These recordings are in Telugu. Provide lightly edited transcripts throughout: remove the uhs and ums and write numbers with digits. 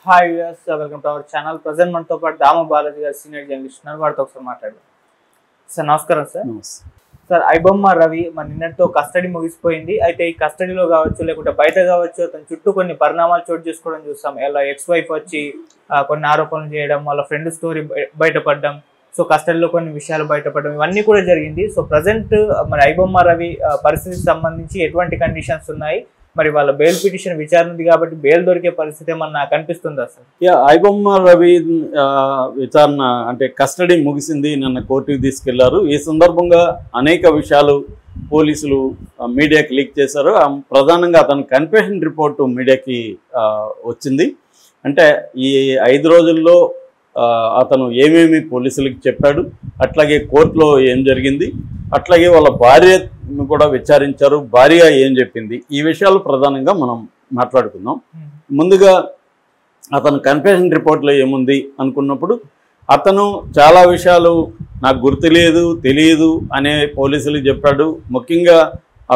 Hi viewers, welcome to our channel. Present మనతో పాటు దామ బాలాజీ గారు సీనియర్ జర్నలిస్ట్ ఉన్నారు. వారితో ఒకసారి మాట్లాడదాం. సార్ నమస్కారం. సార్ ఐబొమ్మ రవి మన నిన్నటితో కస్టడీ ముగిసిపోయింది. అయితే ఈ కస్టడీలో కావచ్చు లేకుంటే బయట కావచ్చు అతని చుట్టూ కొన్ని పరిణామాలు చోటు చేసుకోవడం చూస్తాం. ఎలా ఎక్స్ వైఫ్ వచ్చి కొన్ని ఆరోపణలు చేయడం, వాళ్ళ ఫ్రెండ్ స్టోరీ బయటపడడం, సో కస్టడీలో కొన్ని విషయాలు బయటపడడం, ఇవన్నీ కూడా జరిగింది. సో ప్రజెంట్ మరి ఐబొమ్మ రవి పరిస్థితికి సంబంధించి ఎటువంటి కండిషన్స్ ఉన్నాయి, మరి వాళ్ళ బెయిల్ పిటిషన్ విచారణ ఉంది కాబట్టి బెయిల్ దొరికే పరిస్థితి ఏమన్నా కనిపిస్తుందా సార్? ఐబొమ్మ రవి విచారణ అంటే కస్టడీ ముగిసింది, నిన్న కోర్టుకి తీసుకెళ్లారు. ఈ సందర్భంగా అనేక విషయాలు పోలీసులు మీడియాకి లీక్ చేశారు. ప్రధానంగా అతని కన్ఫెషన్ రిపోర్టు మీడియాకి వచ్చింది. అంటే ఈ 5 రోజుల్లో అతను ఏమేమి పోలీసులకి చెప్పాడు, అట్లాగే కోర్టులో ఏం జరిగింది, అట్లాగే వాళ్ళ భార్యను కూడా విచారించారు, భార్య ఏం చెప్పింది, ఈ విషయాలు ప్రధానంగా మనం మాట్లాడుకుందాం. ముందుగా అతను కన్ఫెషన్ రిపోర్ట్లో ఏముంది అనుకున్నప్పుడు అతను చాలా విషయాలు నాకు గుర్తులేదు, తెలియదు అనే పోలీసులకు చెప్పాడు. ముఖ్యంగా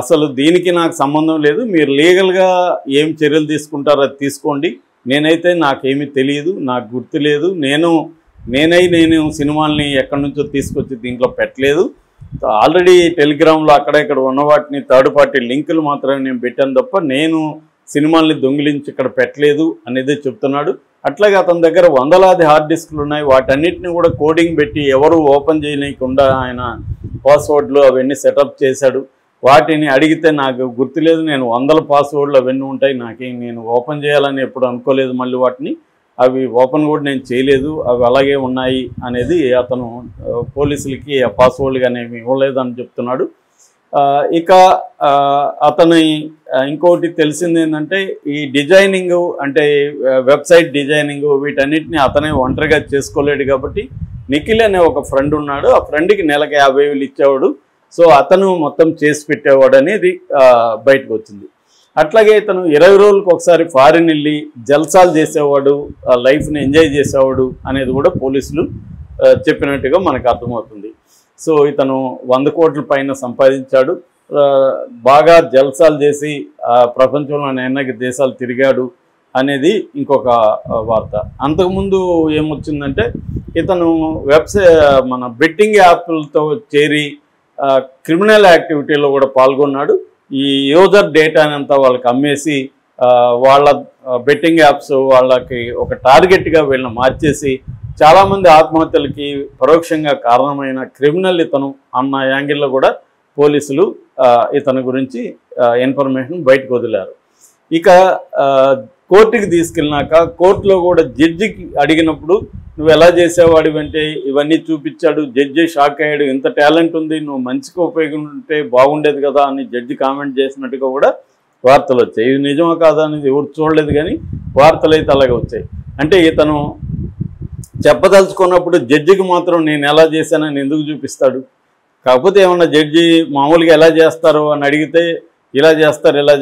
అసలు దీనికి నాకు సంబంధం లేదు, మీరు లీగల్గా ఏం చర్యలు తీసుకుంటారో అది తీసుకోండి, నేనైతే నాకేమీ తెలియదు, నాకు గుర్తులేదు, నేను సినిమాల్ని ఎక్కడి నుంచో తీసుకొచ్చి దీంట్లో పెట్టలేదు, ఆల్రెడీ టెలిగ్రామ్లో అక్కడ ఇక్కడ ఉన్న వాటిని థర్డ్ పార్టీ లింకులు మాత్రమే నేను పెట్టాను తప్ప నేను సినిమాల్ని దొంగిలించి ఇక్కడ పెట్టలేదు అనేది చెప్తున్నాడు. అట్లాగే అతని దగ్గర వందలాది హార్డ్ డిస్క్లు ఉన్నాయి, వాటన్నిటిని కూడా కోడింగ్ పెట్టి ఎవరు ఓపెన్ చేయకుండా ఆయన పాస్వర్డ్లు అవన్నీ సెటప్ చేశాడు. వాటిని అడిగితే నాకు గుర్తులేదు, నేను 100 పాస్వర్డ్లు అవన్నీ ఉంటాయి, నేను ఓపెన్ చేయాలని ఎప్పుడు అనుకోలేదు, మళ్ళీ వాటిని అవి ఓపెన్ కూడా నేను చేయలేదు, అవి అలాగే ఉన్నాయి అనేది అతను పోలీసులకి ఆ పాస్వర్డ్లు కానీ ఏమి ఇవ్వలేదని చెప్తున్నాడు. ఇక అతని ఇంకోటి తెలిసింది ఏంటంటే ఈ డిజైనింగ్ అంటే వెబ్సైట్ డిజైనింగ్ వీటన్నిటిని అతనే ఒంటరిగా చేసుకోలేడు కాబట్టి నిఖిల్ అనే ఒక ఫ్రెండ్ ఉన్నాడు, ఆ ఫ్రెండ్కి నెలకు 50,000 ఇచ్చేవాడు. సో అతను మొత్తం చేసి పెట్టేవాడు అనేది బయటకు వచ్చింది. అట్లాగే ఇతను 20 రోజులకు ఒకసారి ఫారిన్ వెళ్ళి జల్సాలు చేసేవాడు, లైఫ్ని ఎంజాయ్ చేసేవాడు అనేది కూడా పోలీసులు చెప్పినట్టుగా మనకు అర్థమవుతుంది. సో ఇతను 100 కోట్ల పైన సంపాదించాడు, బాగా జల్సాలు చేసి ప్రపంచంలోని అనేక దేశాలు తిరిగాడు అనేది ఇంకొక వార్త. అంతకుముందు ఏమొచ్చిందంటే ఇతను మన బెట్టింగ్ యాప్లతో చేరి క్రిమినల్ యాక్టివిటీలో కూడా పాల్గొన్నాడు. ఈ యూజర్ డేటాని అంతా వాళ్ళకి అమ్మేసి వాళ్ళ బెట్టింగ్ యాప్స్ వాళ్ళకి ఒక టార్గెట్గా వీళ్ళని మార్చేసి చాలామంది ఆత్మహత్యలకి పరోక్షంగా కారణమైన క్రిమినల్ ఇతను అన్న యాంగిల్లో కూడా పోలీసులు ఇతని గురించి ఇన్ఫర్మేషన్ బయటకు వదిలారు. ఇక కోర్టుకి తీసుకెళ్ళినాక కోర్టులో కూడా జడ్జికి అడిగినప్పుడు నువ్వు ఎలా చేసేవాడు అంటే ఇవన్నీ చూపించాడు. జడ్జి షాక్ అయ్యాడు, ఇంత టాలెంట్ ఉంది, నువ్వు మంచిగా ఉపయోగించుంటే బాగుండేది కదా అని జడ్జి కామెంట్ చేసినట్టుగా కూడా వార్తలు వచ్చాయి. ఇది నిజమా కాదా అనేది ఎవరు చూడలేదు, కానీ వార్తలు అయితే అలాగే వచ్చాయి. అంటే ఇతను చెప్పదలుచుకున్నప్పుడు జడ్జికి మాత్రం నేను ఎలా చేశానని ఎందుకు చూపిస్తాడు? కాకపోతే ఏమన్నా జడ్జి మామూలుగా ఎలా చేస్తారు అని అడిగితే ఇలా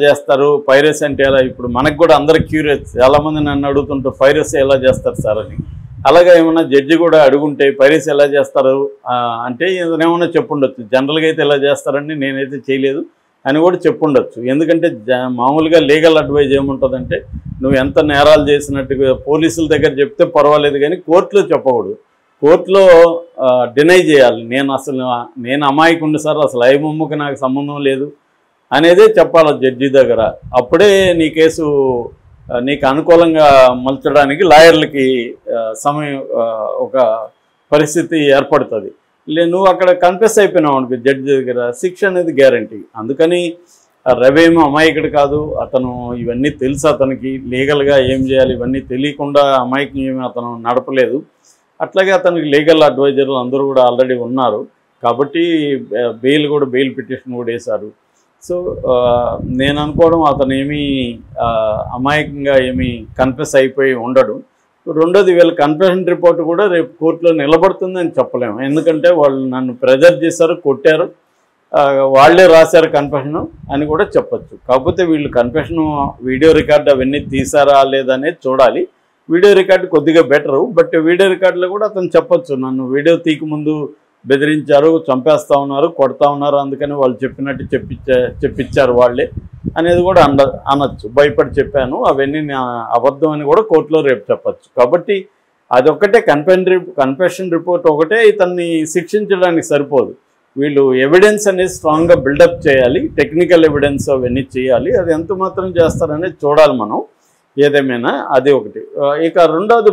చేస్తారు పైరసీ అంటే ఎలా, ఇప్పుడు మనకు కూడా అందరికి క్యూరియస్, చాలామంది నన్ను అడుగుతుంటారు పైరసీ ఎలా చేస్తారు సార్ అని. అలాగే ఏమన్నా జడ్జి కూడా అడుగుంటే పైరసీ ఎలా చేస్తారు అంటే ఏమన్నా చెప్పుండొచ్చు, జనరల్గా అయితే ఎలా చేస్తారని నేనైతే చేయలేదు అని కూడా చెప్పుండొచ్చు. ఎందుకంటే మామూలుగా లీగల్ అడ్వైజ్ ఏముంటుందంటే నువ్వు ఎంత నేరాలు చేసినట్టుగా పోలీసుల దగ్గర చెప్తే పర్వాలేదు, కానీ కోర్టులో చెప్పకూడదు, కోర్టులో డినై చేయాలి. నేను అమాయకుండి సార్, అసలు ఐబొమ్మకి నాకు సంబంధం లేదు అనేదే చెప్పాలి జడ్జి దగ్గర. అప్పుడే నీ కేసు నీకు అనుకూలంగా మలచడానికి లాయర్లకి సమయం ఒక పరిస్థితి ఏర్పడుతుంది. నువ్వు అక్కడ కన్ఫెస్ అయిపోయినావు అనుకో జడ్జి దగ్గర, శిక్ష అనేది గ్యారంటీ. అందుకని రవేమో అమాయకుడు కాదు, అతను ఇవన్నీ తెలుసు, అతనికి లీగల్గా ఏం చేయాలి ఇవన్నీ తెలియకుండా అమాయకం ఏమి అతను నడపలేదు. అట్లాగే అతనికి లీగల్ అడ్వైజర్లు అందరూ కూడా ఆల్రెడీ ఉన్నారు కాబట్టి బెయిల్ పిటిషన్ కూడా వేశారు. సో నేను అనుకోవడం అతను ఏమీ అమాయకంగా ఏమీ కన్ఫెస్ అయిపోయి ఉండడు. రెండోది వీళ్ళ కన్ఫెషన్ రిపోర్ట్ కూడా రేపు కోర్టులో నిలబడుతుందని చెప్పలేము, ఎందుకంటే వాళ్ళు నన్ను ప్రెజర్ చేశారు, కొట్టారు, వాళ్లే రాశారు కన్ఫెషన్ అని కూడా చెప్పచ్చు. కాకపోతే వీళ్ళు కన్ఫెషన్ వీడియో రికార్డు అవన్నీ తీసారా లేదనేది చూడాలి. వీడియో రికార్డు కొద్దిగా బెటరు, బట్ వీడియో రికార్డులో కూడా అతను చెప్పచ్చు, నన్ను వీడియో తీయకముందు బెదిరించారు, చంపేస్తా ఉన్నారు, కొడతా ఉన్నారు, అందుకని వాళ్ళు చెప్పినట్టు చెప్పించారు వాళ్ళే అనేది కూడా అనొచ్చు. భయపడి చెప్పాను, అవన్నీ అబద్ధం అని కూడా కోర్టులో రేపు చెప్పచ్చు. కాబట్టి అదొక్కటే కన్ఫెషన్ రిపోర్ట్ ఒకటే ఇతన్ని శిక్షించడానికి సరిపోదు. వీళ్ళు ఎవిడెన్స్ అనేది స్ట్రాంగ్గా బిల్డప్ చేయాలి, టెక్నికల్ ఎవిడెన్స్ అవన్నీ చేయాలి. అది ఎంత మాత్రం చేస్తారనేది చూడాలి మనం. ఏదేమైనా అది ఒకటి. ఇక రెండవది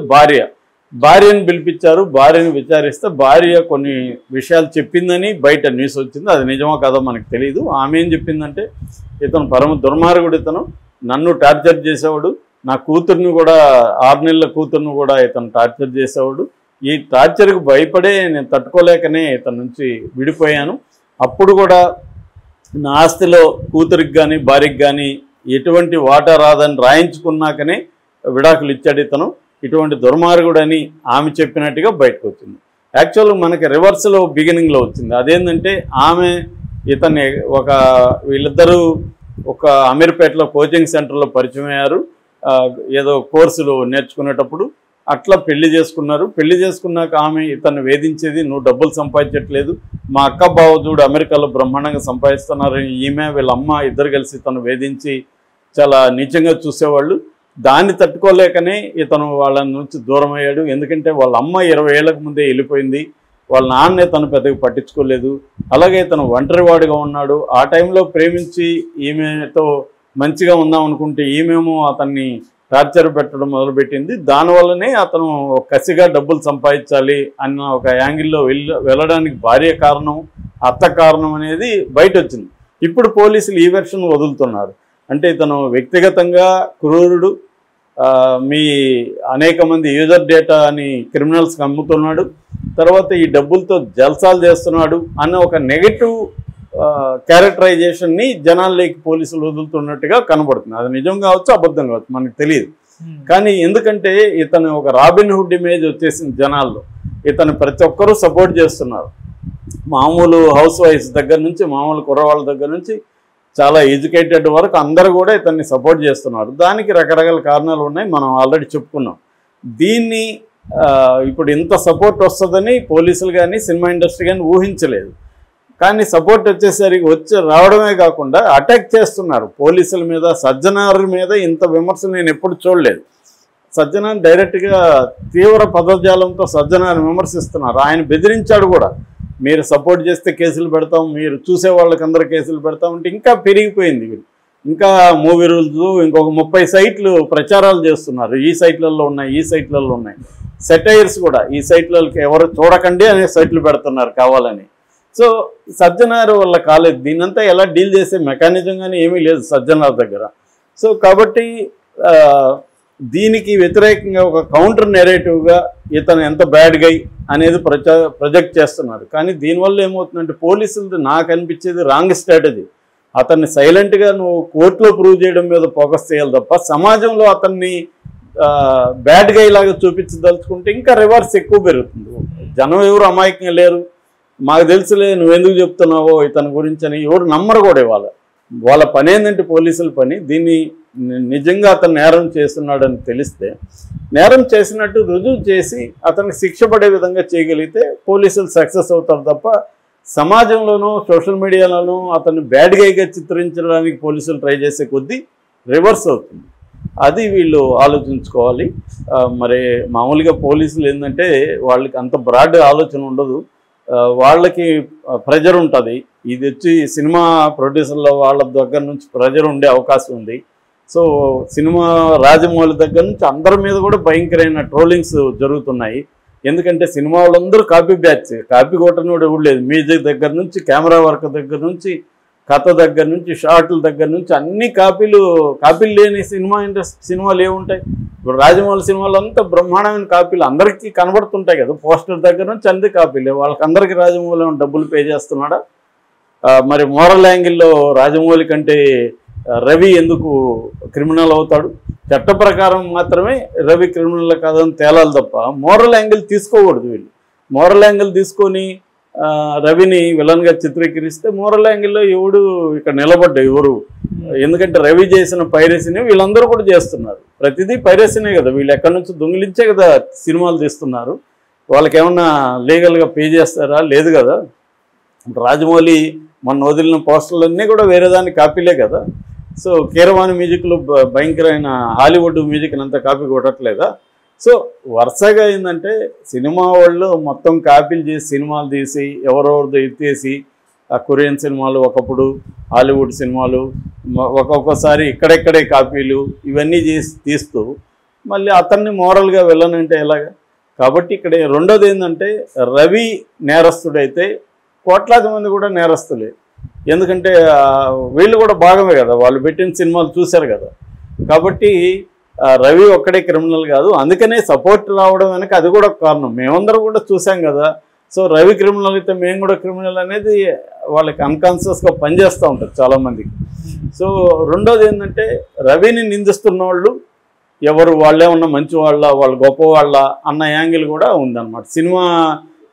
భార్యను పిలిపించారు. భార్యను విచారిస్తే భార్య కొన్ని విషయాలు చెప్పిందని బయట న్యూస్ వచ్చింది. అది నిజమో కాదో మనకు తెలియదు. ఆమె ఏం చెప్పిందంటే, ఇతను పరమ దుర్మార్గుడు, ఇతను నన్ను టార్చర్ చేసేవాడు, నా కూతుర్ని కూడా 6 నెలల కూతుర్ని కూడా ఇతను టార్చర్ చేసేవాడు. ఈ టార్చర్కి భయపడే నేను తట్టుకోలేకనే ఇతని నుంచి విడిపోయాను. అప్పుడు కూడా నా ఆస్తిలో కూతురికి కానీ భార్యకి కానీ ఎటువంటి వాటా రాదని రాయించుకున్నాకనే విడాకులు ఇచ్చాడు ఇతను. ఇటువంటి దుర్మార్గుడని ఆమె చెప్పినట్టుగా బయటకు వచ్చింది. యాక్చువల్గా మనకి రివర్స్లో బిగినింగ్లో వచ్చింది. అదేంటంటే ఆమె ఇతన్ని వీళ్ళిద్దరూ ఒక అమీర్పేటలో కోచింగ్ సెంటర్లో పరిచయం అయ్యారు. ఏదో కోర్సులు నేర్చుకునేటప్పుడు అట్లా పెళ్లి చేసుకున్నారు. పెళ్లి చేసుకున్నాక ఆమె ఇతన్ని వేధించేది, నువ్వు డబ్బులు సంపాదించట్లేదు, మా అక్క బావ చూడు అమెరికాలో బ్రహ్మాండంగా సంపాదిస్తున్నారని ఈమె వీళ్ళ అమ్మ ఇద్దరు కలిసి ఇతను వేధించి చాలా నీచంగా చూసేవాళ్ళు. దాన్ని తట్టుకోలేకనే ఇతను వాళ్ళ నుంచి దూరం అయ్యాడు. ఎందుకంటే వాళ్ళ అమ్మ 20 ఏళ్లకు ముందే వెళ్ళిపోయింది, వాళ్ళ నాన్నే తను పెద్దగా పట్టించుకోలేదు. అలాగే ఇతను ఒంటరివాడిగా ఉన్నాడు. ఆ టైంలో ప్రేమించి ఈమెతో మంచిగా ఉందాం అనుకుంటే ఈమెమో అతన్ని టార్చర్ పెట్టడం మొదలుపెట్టింది. దానివల్లనే అతను కసిగా డబ్బులు సంపాదించాలి అన్న ఒక యాంగిల్లో వెళ్ళడానికి భార్య కారణం, అత్త కారణం అనేది బయట వచ్చింది. ఇప్పుడు పోలీసులు ఈ వెర్షన్ వదులుతున్నారు. అంటే ఇతను వ్యక్తిగతంగా క్రూరుడు, మీ అనేక మంది యూజర్ డేటా అని క్రిమినల్స్కి అమ్ముతున్నాడు, తర్వాత ఈ డబ్బులతో జల్సాలు చేస్తున్నాడు అన్న ఒక నెగటివ్ క్యారెక్టరైజేషన్ని జనాల్లోకి పోలీసులు వదులుతున్నట్టుగా కనబడుతుంది. అది నిజం కావచ్చు, అబద్ధం కావచ్చు, మనకు తెలియదు. కానీ ఎందుకంటే ఇతను ఒక రాబిన్ హుడ్ ఇమేజ్ వచ్చేసింది జనాల్లో. ఇతను ప్రతి ఒక్కరూ సపోర్ట్ చేస్తున్నారు. మామూలు హౌస్ వైఫ్స్ దగ్గర నుంచి, మామూలు కుర్రవాళ్ళ దగ్గర నుంచి చాలా ఎడ్యుకేటెడ్ వరకు అందరూ కూడా ఇతన్ని సపోర్ట్ చేస్తున్నారు. దానికి రకరకాల కారణాలు ఉన్నాయి, మనం ఆల్రెడీ చెప్పుకున్నాం. దీన్ని ఇప్పుడు ఇంత సపోర్ట్ వస్తుందని పోలీసులు కానీ సినిమా ఇండస్ట్రీ కానీ ఊహించలేదు. కానీ సపోర్ట్ వచ్చేసరికి రావడమే కాకుండా అటాక్ చేస్తున్నారు పోలీసుల మీద. సజ్జనార్ మీద ఇంత విమర్శలు నేను ఎప్పుడు చూడలేదు. సజ్జనార్ డైరెక్ట్గా తీవ్ర పదజాలంతో సజ్జనార్ విమర్శిస్తున్నారు. ఆయన బెదిరించాడు కూడా, మీరు సపోర్ట్ చేస్తే కేసులు పెడతాం, మీరు చూసే వాళ్ళకందరూ కేసులు పెడతాం అంటే ఇంకా పెరిగిపోయింది. ఇంకా మూవీ రూల్స్ ఇంకొక 30 సైట్లు ప్రచారాలు చేస్తున్నారు. ఈ సైట్లలో ఉన్నాయి, ఈ సైట్లలో ఉన్నాయి. సెటైర్స్ కూడా ఈ సైట్లకి ఎవరు చూడకండి అనే సైట్లు పెడుతున్నారు కావాలని. సో సజ్జనార్ వల్ల కాలేదు. దీనంతా ఎలా డీల్ చేసే మెకానిజం కానీ ఏమీ లేదు సజ్జనార్ దగ్గర. సో కాబట్టి దీనికి వ్యతిరేకంగా ఒక కౌంటర్ నెరేటివ్గా ఇతను ఎంత బ్యాడ్ గై అనేది ప్రొజెక్ట్ చేస్తున్నారు. కానీ దీనివల్ల ఏమవుతుందంటే పోలీసులది నాకు అనిపించేది రాంగ్ స్ట్రాటజీ. అతన్ని సైలెంట్గా నువ్వు కోర్టులో ప్రూవ్ చేయడం మీద ఫోకస్ చేయాలి తప్ప సమాజంలో అతన్ని బ్యాడ్ గై లాగా చూపించదలుచుకుంటే ఇంకా రివర్స్ ఎక్కువ పెరుగుతుంది. జనం ఎవరు అమాయకంగా లేరు, మాకు తెలుసులే నువ్వెందుకు చెప్తున్నావో ఇతని గురించి అని ఎవరు నమ్మరు కూడా. వాళ్ళ పని ఏంటంటే పోలీసుల పని దీన్ని నిజంగా అతను నేరం చేస్తున్నాడని తెలిస్తే నేరం చేసినట్టు రుజువు చేసి అతనికి శిక్ష పడే విధంగా చేయగలిగితే పోలీసులు సక్సెస్ అవుతారు తప్ప సమాజంలోనూ సోషల్ మీడియాలోనూ అతన్ని బ్యాడ్ గైగా చిత్రించడానికి పోలీసులు ట్రై చేసే కొద్దీ రివర్స్ అవుతుంది. అది వీళ్ళు ఆలోచించుకోవాలి. మరి మామూలుగా పోలీసులు ఏంటంటే వాళ్ళకి అంత బ్రాడ్ ఆలోచన ఉండదు. వాళ్ళకి ప్రెజర్ ఉంటుంది. ఇది వచ్చి సినిమా ప్రొడ్యూసర్ల వాళ్ళ దగ్గర నుంచి ప్రెజర్ ఉండే అవకాశం ఉంది. సో సినిమా రాజమౌళి దగ్గర నుంచి అందరి మీద కూడా భయంకరమైన ట్రోలింగ్స్ జరుగుతున్నాయి. ఎందుకంటే సినిమా వాళ్ళందరూ కాపీ బ్యాచ్, కాపీ కొట్టనోడు ఎవడు లేదు. మ్యూజిక్ దగ్గర నుంచి, కెమెరా వర్క్ దగ్గర నుంచి, కథ దగ్గర నుంచి, షార్ట్ల దగ్గర నుంచి అన్ని కాపీలు లేని సినిమాలు ఏముంటాయి? ఇప్పుడు రాజమౌళి సినిమాలు అంతా బ్రహ్మాండమైన కాపీలు అందరికీ కనబడుతుంటాయి కదా. పోస్టర్ దగ్గర నుంచి అన్ని కాపీలే. వాళ్ళకందరికీ రాజమౌళి డబ్బులు పే చేస్తున్నాడా? మరి మోరల్ యాంగిల్లో రాజమౌళి కంటే రవి ఎందుకు క్రిమినల్ అవుతాడు? చట్ట ప్రకారం మాత్రమే రవి క్రిమినల్ కాదని తేలాలి తప్ప మోరల్ యాంగిల్ తీసుకోకూడదు. వీళ్ళు మోరల్ యాంగిల్ తీసుకొని రవిని విలన్గా చిత్రీకరిస్తే మోరల్ యాంగిల్లో ఎవడు ఇక్కడ నిలబడ్డా ఎవరు? ఎందుకంటే రవి చేసిన పైరసీని వీళ్ళందరూ కూడా చేస్తున్నారు. ప్రతిదీ పైరసీనే కదా. వీళ్ళు ఎక్కడి నుంచి దొంగిలించే కదా సినిమాలు తీస్తున్నారు. వాళ్ళకి ఏమన్నా లీగల్గా పే చేస్తారా? లేదు కదా. రాజమౌళి మొన్న వదిలిన పోస్టర్లన్నీ కూడా వేరే దాన్ని కాపీలే కదా. సో కీరవాణి మ్యూజిక్లు భయంకరమైన హాలీవుడ్ మ్యూజిక్ని అంతా కాపీ కొట్టట్లేదా? సో వరుసగా ఏంటంటే సినిమా వాళ్ళు మొత్తం కాపీలు చేసి సినిమాలు తీసి ఎవరెవరిదో ఎత్తేసి ఆ కొరియన్ సినిమాలు, ఒకప్పుడు హాలీవుడ్ సినిమాలు, ఒక్కొక్కసారి ఇక్కడెక్కడే కాపీలు ఇవన్నీ చేసి తీస్తూ మళ్ళీ అతన్ని మోరల్గా వెళ్ళనంటే ఎలాగా? కాబట్టి ఇక్కడ రెండోది ఏంటంటే రవి నేరస్తుడైతే కోట్లాది మంది కూడా నేరస్తులే. ఎందుకంటే వీళ్ళు కూడా భాగమే కదా, వాళ్ళు పెట్టిన సినిమాలు చూశారు కదా. కాబట్టి రవి ఒక్కడే క్రిమినల్ కాదు, అందుకనే సపోర్ట్ రావడం వెనక అది కూడా కారణం. మేమందరం కూడా చూసాం కదా. సో రవి క్రిమినల్ అయితే మేము కూడా క్రిమినల్ అనేది వాళ్ళకి అన్కాన్షియస్గా పనిచేస్తూ ఉంటుంది చాలామందికి. సో రెండోది ఏంటంటే రవిని నిందిస్తున్న వాళ్ళు ఎవరు, వాళ్ళేమన్నా మంచి వాళ్ళు గొప్ప వాళ్ళ అన్న యాంగిల్ కూడా ఉందన్నమాట. సినిమా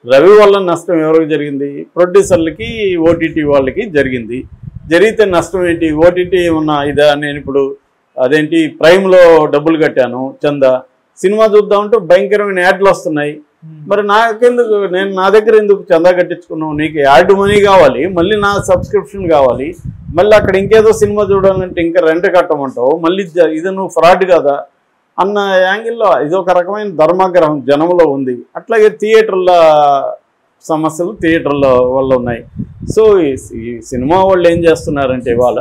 రవి వల్ల నష్టం ఎవరికి జరిగింది? ప్రొడ్యూసర్లకి, ఓటీటీ వాళ్ళకి జరిగింది. జరిగితే నష్టం ఏంటి? ఓటీటీ ఏమన్నా ఇదా, నేను ఇప్పుడు అదేంటి ప్రైమ్లో డబ్బులు కట్టాను చందా, సినిమా చూద్దామంటే భయంకరమైన యాడ్లు వస్తున్నాయి. మరి నాకెందుకు, నేను నా దగ్గర ఎందుకు చందా కట్టించుకున్నావు? నీకు యాడ్ మనీ కావాలి, మళ్ళీ నా సబ్స్క్రిప్షన్ కావాలి, మళ్ళీ అక్కడ ఇంకేదో సినిమా చూడాలంటే ఇంకా రెంట్ కట్టమంటావు, మళ్ళీ ఇది నువ్వు ఫ్రాడ్ కదా అన్న యాంగిల్లో ఇది ఒక రకమైన ధర్మాగ్రహం జనంలో ఉంది. అట్లాగే థియేటర్ల సమస్యలు థియేటర్ల వల్ల ఉన్నాయి. సో ఈ సినిమా వాళ్ళు ఏం చేస్తున్నారంటే ఇవాళ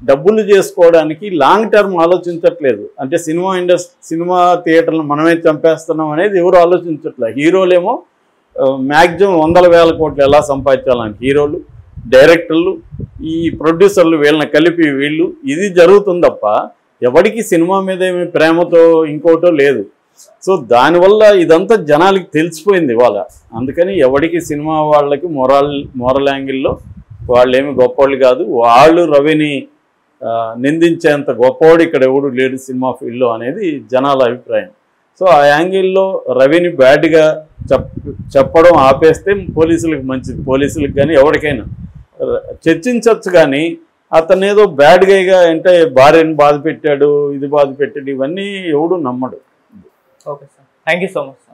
డబ్బులు చేసుకోవడానికి లాంగ్ టర్మ్ ఆలోచించట్లేదు. అంటే సినిమా థియేటర్లను మనమే చంపేస్తున్నాం అనేది ఎవరు ఆలోచించట్లేదు. హీరోలేమో మ్యాక్సిమం 100,000 కోట్లు ఎలా సంపాదించాలని హీరోలు, డైరెక్టర్లు, ఈ ప్రొడ్యూసర్లు వీళ్ళని కలిపి వీళ్ళు, ఇది జరుగుతుంది తప్ప ఎవరికి సినిమా మీద ఏమి ప్రేమతో ఇంకోటో లేదు. సో దానివల్ల ఇదంతా జనాలకి తెలిసిపోయింది ఇవాళ. అందుకని ఎవరికి సినిమా వాళ్ళకి మోరల్ యాంగిల్లో వాళ్ళేమి గొప్పవాళ్ళు కాదు. వాళ్ళు రవిని నిందించేంత గొప్పవాడు ఇక్కడ ఎవడు లేడు సినిమా ఫీల్డ్లో అనేది జనాల అభిప్రాయం. సో ఆ యాంగిల్లో రవిని బ్యాడ్గా చెప్పడం ఆపేస్తే పోలీసులకు మంచిది. పోలీసులకు కానీ ఎవరికైనా చర్చించవచ్చు, కానీ అతను ఏదో బ్యాడ్ గైగా అంటే భార్యని బాధ పెట్టాడు, ఇది బాధ పెట్టాడు, ఇవన్నీ ఎవడు నమ్మడు. Okay sir, thank you so much sir.